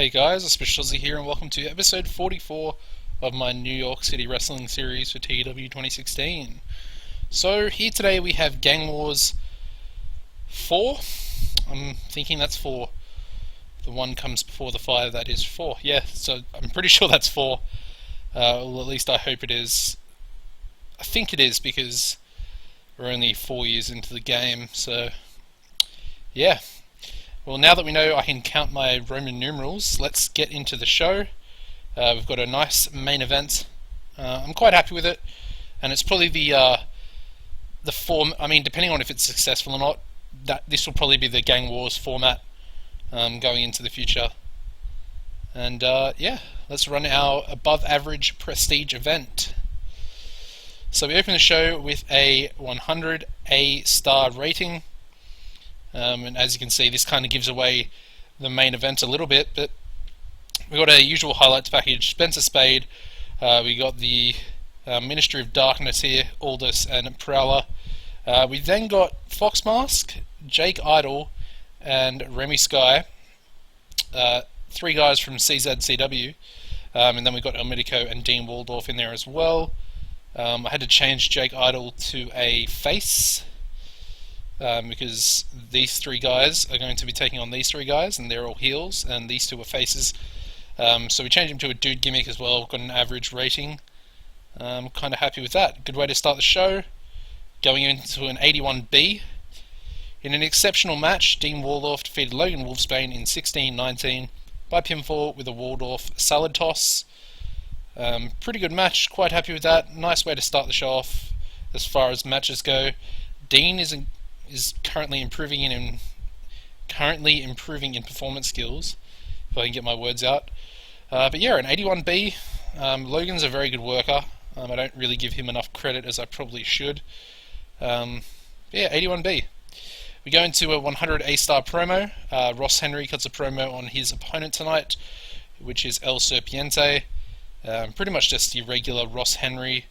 Hey guys, AuspiciousAussie here, and welcome to episode 44 of my New York City Wrestling series for TEW 2016. So here today we have Gang Wars 4. I'm thinking that's 4. The one comes before the 5, that is 4. Yeah, so I'm pretty sure that's 4. Well, at least I hope it is. I think it is because we're only 4 years into the game, so yeah. Well, now that we know I can count my Roman numerals, let's get into the show. We've got a nice main event. I'm quite happy with it, and it's probably the form. I mean, depending on if it's successful or not, this will probably be the Gang Wars format going into the future. And yeah, let's run our above-average prestige event. So we open the show with a 100 A-star rating. And as you can see, this kind of gives away the main event a little bit, but we got a usual highlights package: Spencer Spade, we got the Ministry of Darkness here, Aldous and Prowler. We then got Fox Mask, Jake Idol, and Remy Sky, 3 guys from CZCW, and then we got El Mitico and Dean Waldorf in there as well. I had to change Jake Idol to a face, because these 3 guys are going to be taking on these 3 guys, and they're all heels, and these 2 are faces. So we changed him to a dude gimmick as well. Got an average rating. Kind of happy with that. Good way to start the show. Going into an 81B. In an exceptional match, Dean Waldorf defeated Logan Wolfsbane in 16-19 by pinfall with a Waldorf salad toss. Pretty good match. Quite happy with that. Nice way to start the show off as far as matches go. Dean is currently improving in performance skills, if I can get my words out. But yeah, an 81B. Logan's a very good worker. I don't really give him enough credit as I probably should. Yeah, 81B. We go into a 100 A-star promo. Ross Henry cuts a promo on his opponent tonight, which is El Serpiente. Pretty much just the regular Ross Henry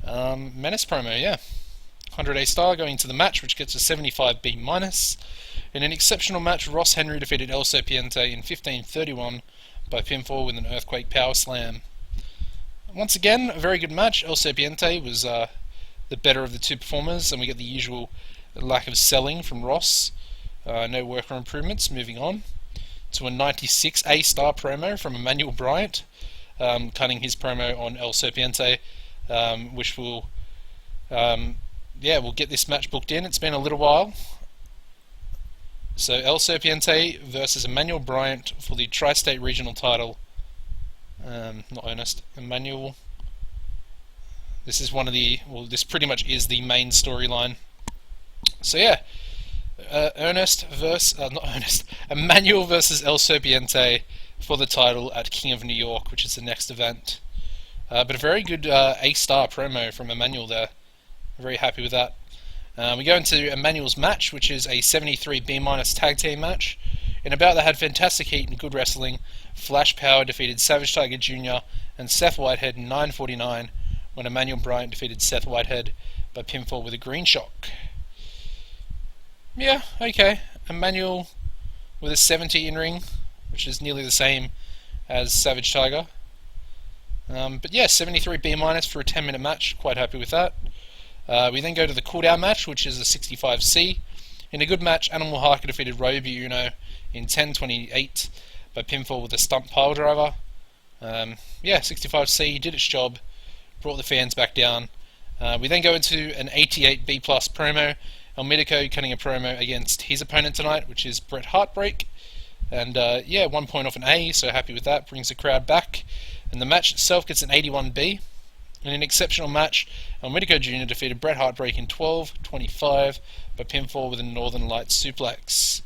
Menace promo, yeah. 100 A-star going to the match, which gets a 75B-. In an exceptional match, Ross Henry defeated El Serpiente in 15-31 by pinfall with an Earthquake Power Slam. Once again, a very good match. El Serpiente was the better of the 2 performers, and we get the usual lack of selling from Ross. No worker improvements. Moving on to a 96 A-star promo from Emmanuel Bryant, cutting his promo on El Serpiente, which will... yeah, we'll get this match booked in. It's been a little while. So El Serpiente versus Emmanuel Bryant for the Tri-State Regional title. Not Ernest, Emmanuel. This is one of the... well, this pretty much is the main storyline. So yeah, Emmanuel versus El Serpiente for the title at King of New York, which is the next event. But a very good A-star promo from Emmanuel there. Very happy with that. We go into Emmanuel's match, which is a 73B- tag team match. In a bout that had fantastic heat and good wrestling, Flash Power defeated Savage Tiger Jr. and Seth Whitehead in 9:49, when Emmanuel Bryant defeated Seth Whitehead by pinfall with a green shock. Yeah, okay. Emmanuel with a 70 in ring, which is nearly the same as Savage Tiger. But yeah, 73B- for a 10-minute match. Quite happy with that. We then go to the cooldown match, which is a 65C. In a good match, Animal Harker defeated Roby Uno in 10:28 by pinfall with a stump pile driver. Yeah, 65C did its job, brought the fans back down. We then go into an 88B+ promo. El Mitico cutting a promo against his opponent tonight, which is Bret Heartbreak. And yeah, 1 point off an A, so happy with that. Brings the crowd back. And the match itself gets an 81B. In an exceptional match, El Mitico Jr. defeated Bret Heartbreak in 12:25 by pinfall with a Northern Lights suplex.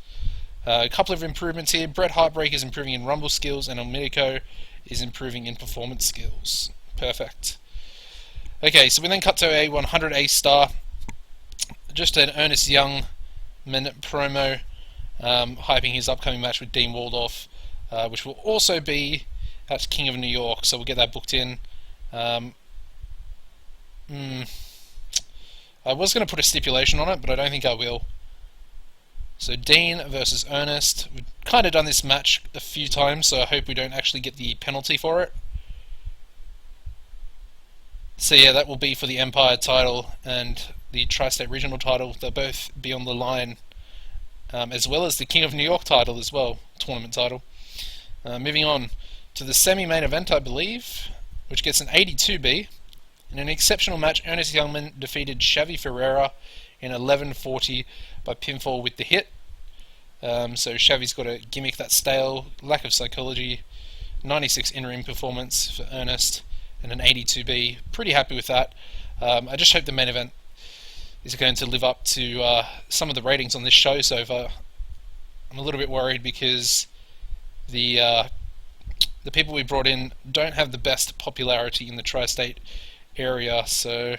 A couple of improvements here. Bret Heartbreak is improving in rumble skills, and El Mitico is improving in performance skills. Perfect. Okay, so we then cut to a 100 A-star. Just an Ernest Young minute promo, hyping his upcoming match with Dean Waldorf, which will also be at King of New York, so we'll get that booked in. I was going to put a stipulation on it, but I don't think I will. So Dean versus Ernest. We've kind of done this match a few times, so I hope we don't actually get the penalty for it. So yeah, that will be for the Empire title and the Tri-State Regional title. They'll both be on the line, as well as the King of New York title as well, tournament title. Moving on to the semi-main event, I believe, which gets an 82B. In an exceptional match, Ernest Youngman defeated Xavi Ferreira in 11:40 by pinfall with the hit. So Xavi's got a gimmick that's stale, lack of psychology, 96 in-ring performance for Ernest, and an 82B. Pretty happy with that. I just hope the main event is going to live up to some of the ratings on this show so far. I'm a little bit worried because the people we brought in don't have the best popularity in the tri-state area, so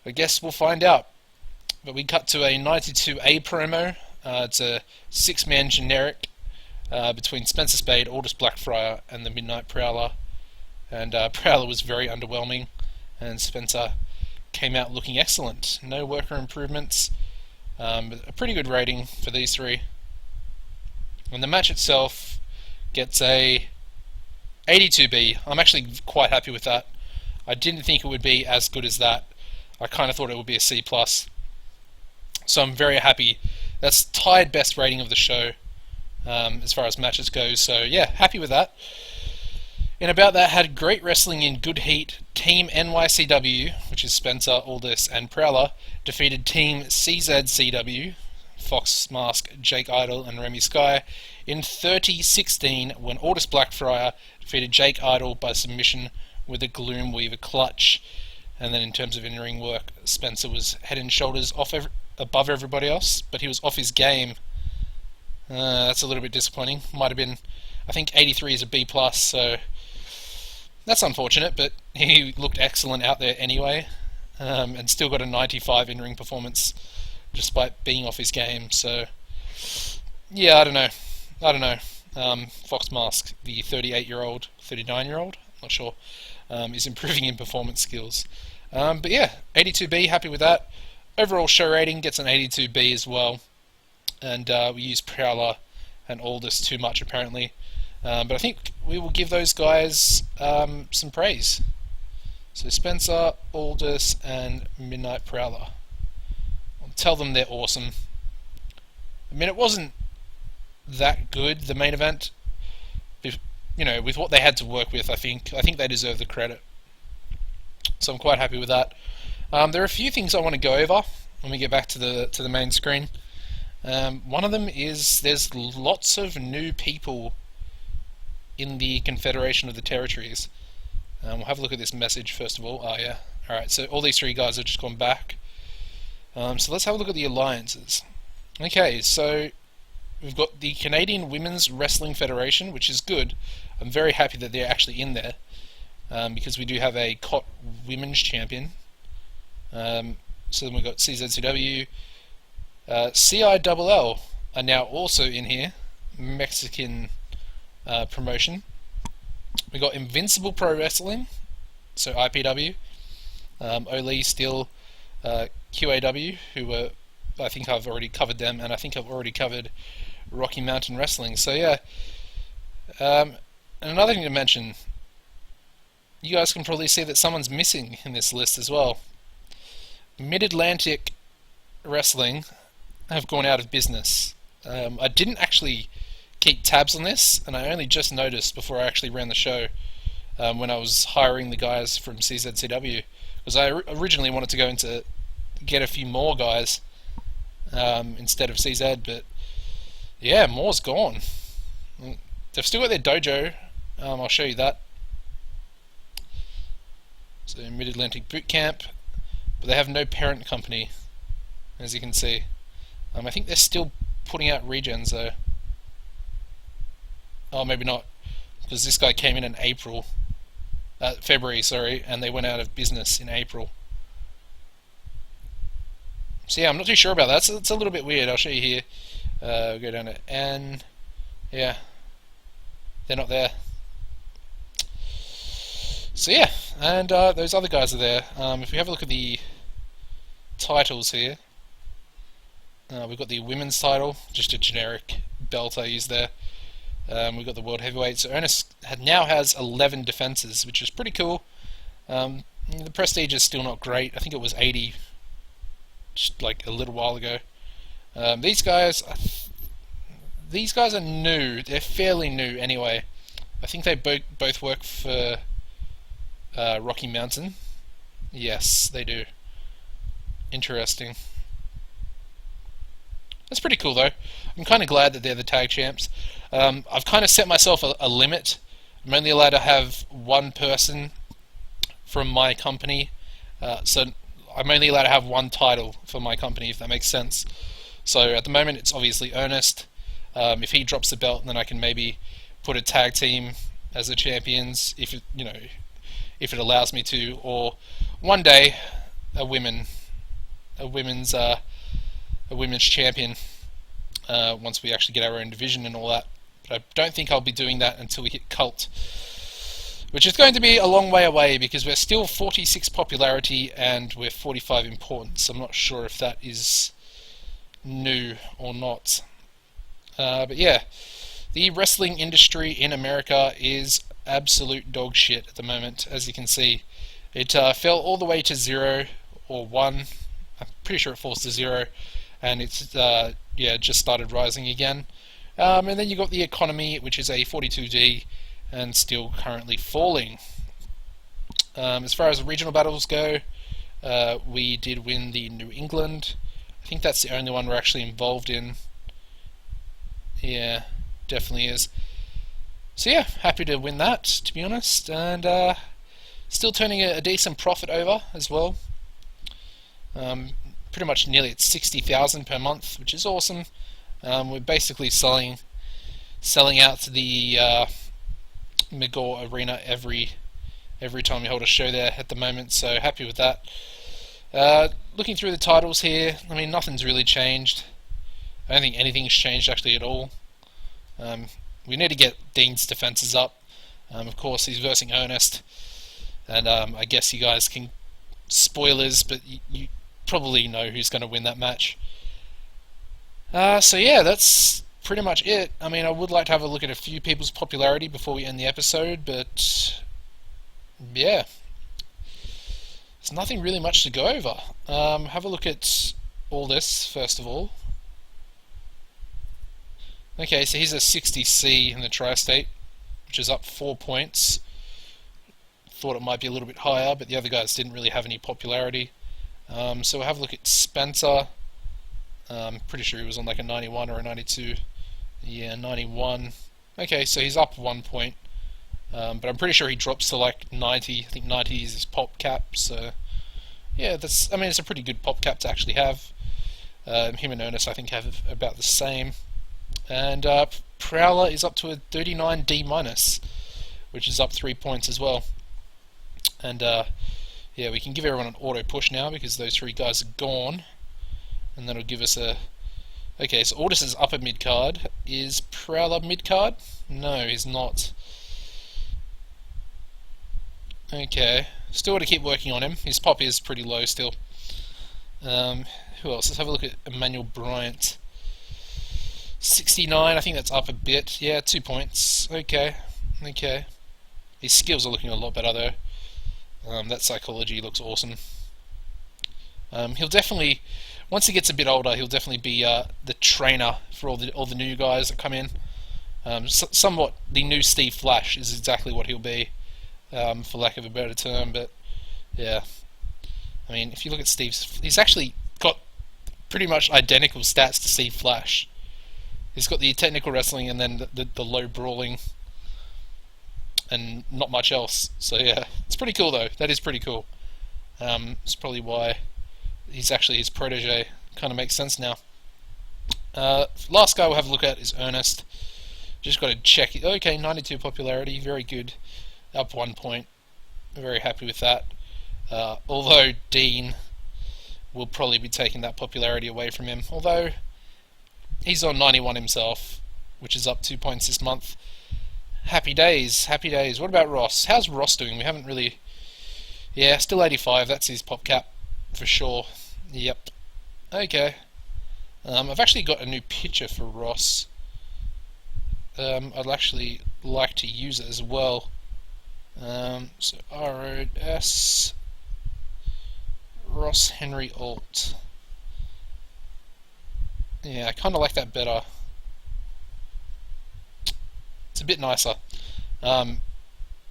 I guess we'll find out. But we cut to a 92A promo. It's a 6-man generic between Spencer Spade, Aldous Blackfriar, and the Midnight Prowler. And Prowler was very underwhelming, and Spencer came out looking excellent. No worker improvements, but a pretty good rating for these three. And the match itself gets a 82B. I'm actually quite happy with that. I didn't think it would be as good as that. I kind of thought it would be a C+. So I'm very happy. That's tied best rating of the show as far as matches go. So yeah, happy with that. In about that, had great wrestling in good heat. Team NYCW, which is Spencer, Aldous, and Prowler, defeated Team CZCW, Fox Mask, Jake Idol, and Remy Sky, in 30-16 when Aldous Blackfriar defeated Jake Idol by submission with a Gloomweaver clutch. And then in terms of in-ring work, Spencer was head and shoulders above everybody else, but he was off his game. That's a little bit disappointing. Might have been, I think 83 is a B+, so that's unfortunate, but he looked excellent out there anyway, and still got a 95 in-ring performance despite being off his game. So yeah, I don't know. Fox Mask, the 38-year-old, 39-year-old, not sure, is improving in performance skills. But yeah, 82B, happy with that. Overall show rating gets an 82B as well, and we use Prowler and Aldous too much apparently. But I think we will give those guys some praise. So Spencer, Aldous, and Midnight Prowler. I'll tell them they're awesome. I mean, it wasn't that good, the main event. You know, with what they had to work with, I think they deserve the credit. So I'm quite happy with that. There are a few things I want to go over when we get back to the main screen. One of them is there's lots of new people in the Confederation of the Territories. We'll have a look at this message first of all. Oh yeah, alright, so all these three guys have just gone back. So let's have a look at the alliances. Okay, so we've got the Canadian Women's Wrestling Federation, which is good. I'm very happy that they're actually in there, because we do have a COT Women's Champion. So then we've got CZCW, CILL are now also in here, Mexican promotion. We got Invincible Pro Wrestling, so IPW, Oli still, QAW, who were, I think I've already covered them, and I think I've already covered Rocky Mountain Wrestling. So yeah, and another thing to mention, you guys can probably see that someone's missing in this list as well. Mid-Atlantic Wrestling have gone out of business. I didn't actually keep tabs on this, and I only just noticed before I actually ran the show, when I was hiring the guys from CZCW, because I originally wanted to go into get a few more guys instead of CZ, but yeah, more's gone. They've still got their dojo. I'll show you that. So Mid-Atlantic Boot Camp, but they have no parent company, as you can see. I think they're still putting out regens though. Oh, maybe not, because this guy came in April, February, sorry, and they went out of business in April. So yeah, I'm not too sure about that. It's a little bit weird. I'll show you here. We'll go down to N. Yeah, they're not there. So yeah, and those other guys are there. If we have a look at the titles here, We've got the women's title, just a generic belt I use there. We've got the world heavyweight. So Ernest now has 11 defenses, which is pretty cool. The prestige is still not great. I think it was 80 just like a little while ago. These guys are new. They're fairly new anyway. I think they both work for Rocky Mountain. Yes, they do. Interesting. That's pretty cool though. I'm kind of glad that they're the tag champs. I've kind of set myself a limit. I'm only allowed to have one person from my company, so I'm only allowed to have one title for my company, if that makes sense. So at the moment it's obviously Ernest. If he drops the belt, then I can maybe put a tag team as the champions, if it allows me to, or one day a women's champion, once we actually get our own division and all that. But I don't think I'll be doing that until we hit Cult, which is going to be a long way away because we're still 46 popularity and we're 45 importance. I'm not sure if that is new or not. But yeah, the wrestling industry in America is absolute dog shit at the moment, as you can see. It fell all the way to 0 or 1. I'm pretty sure it falls to 0, and it's just started rising again. And then you got the economy, which is a 42D and still currently falling. As far as the regional battles go, we did win the New England. I think that's the only one we're actually involved in. Yeah, definitely is. So yeah, happy to win that, to be honest, and still turning a decent profit over as well. Pretty much nearly at 60,000 per month, which is awesome. We're basically selling out to the Megor Arena every time we hold a show there at the moment, so happy with that. Looking through the titles here, I mean, nothing's really changed. I don't think anything's changed actually at all. We need to get Dean's defenses up. Of course, he's versing Ernest, and I guess you guys can spoilers, but you probably know who's going to win that match. So yeah, that's pretty much it. I mean, I would like to have a look at a few people's popularity before we end the episode, but yeah, there's nothing really much to go over. Have a look at all this first of all. Okay, so he's a 60C in the Tri-State, which is up 4 points. Thought it might be a little bit higher, but the other guys didn't really have any popularity. So we'll have a look at Spencer. Pretty sure he was on like a 91 or a 92. Yeah, 91. Okay, so he's up 1 point. But I'm pretty sure he drops to like 90. I think 90 is his pop cap. So yeah, it's a pretty good pop cap to actually have. Him and Ernest, I think, have about the same. And Prowler is up to a 39 D minus, which is up 3 points as well. And yeah, we can give everyone an auto push now because those three guys are gone, and that'll give us a. Okay, so Aldous is upper mid card. Is Prowler mid card? No, he's not. Okay, still got to keep working on him. His pop is pretty low still. Who else? Let's have a look at Emmanuel Bryant. 69, I think that's up a bit. Yeah, 2 points. Okay. His skills are looking a lot better though. That psychology looks awesome. He'll definitely, once he gets a bit older, he'll definitely be the trainer for all the new guys that come in. Somewhat the new Steve Flash is exactly what he'll be, for lack of a better term. But yeah, I mean, if you look at Steve's, he's actually got pretty much identical stats to Steve Flash. He's got the technical wrestling and then the low brawling and not much else. So yeah, it's pretty cool though. That is pretty cool. It's probably why he's actually his protege. Kind of makes sense now. Last guy we'll have a look at is Ernest. Just got to check it. Okay, 92 popularity, very good. Up 1 point. Very happy with that. Although Dean will probably be taking that popularity away from him. Although he's on 91 himself, which is up 2 points this month. Happy days, happy days. What about Ross? How's Ross doing? We haven't really... Yeah, still 85. That's his pop cap, for sure. Yep. Okay. I've actually got a new picture for Ross. I'd actually like to use it as well. So ROS Ross Henry Alt. Yeah, I kind of like that better. It's a bit nicer. Um,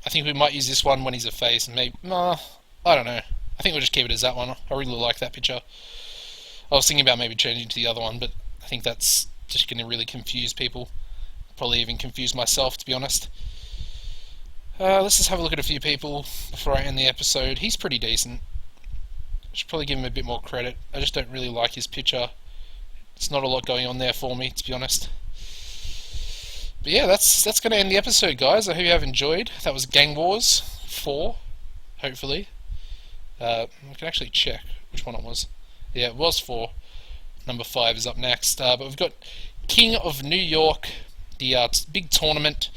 I think we might use this one when he's a face, and maybe nah, I don't know. I think we'll just keep it as that one. I really like that picture. I was thinking about maybe changing to the other one, but I think that's just going to really confuse people. Probably even confuse myself, to be honest. Let's just have a look at a few people before I end the episode. He's pretty decent. I should probably give him a bit more credit. I just don't really like his picture. It's not a lot going on there for me, to be honest. But yeah, that's going to end the episode, guys. I hope you have enjoyed. That was Gang Wars 4, hopefully. I can actually check which one it was. Yeah, it was 4. Number 5 is up next. But we've got King of New York, the big tournament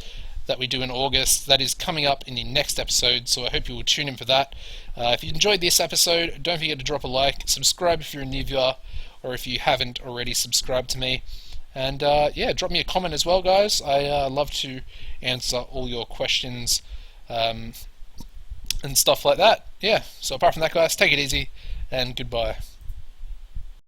that we do in August. That is coming up in the next episode, so I hope you will tune in for that. If you enjoyed this episode, don't forget to drop a like, subscribe if you're a new viewer, or if you haven't already subscribed to me. And yeah, drop me a comment as well, guys. I love to answer all your questions and stuff like that. Yeah, so apart from that, guys, take it easy, and goodbye.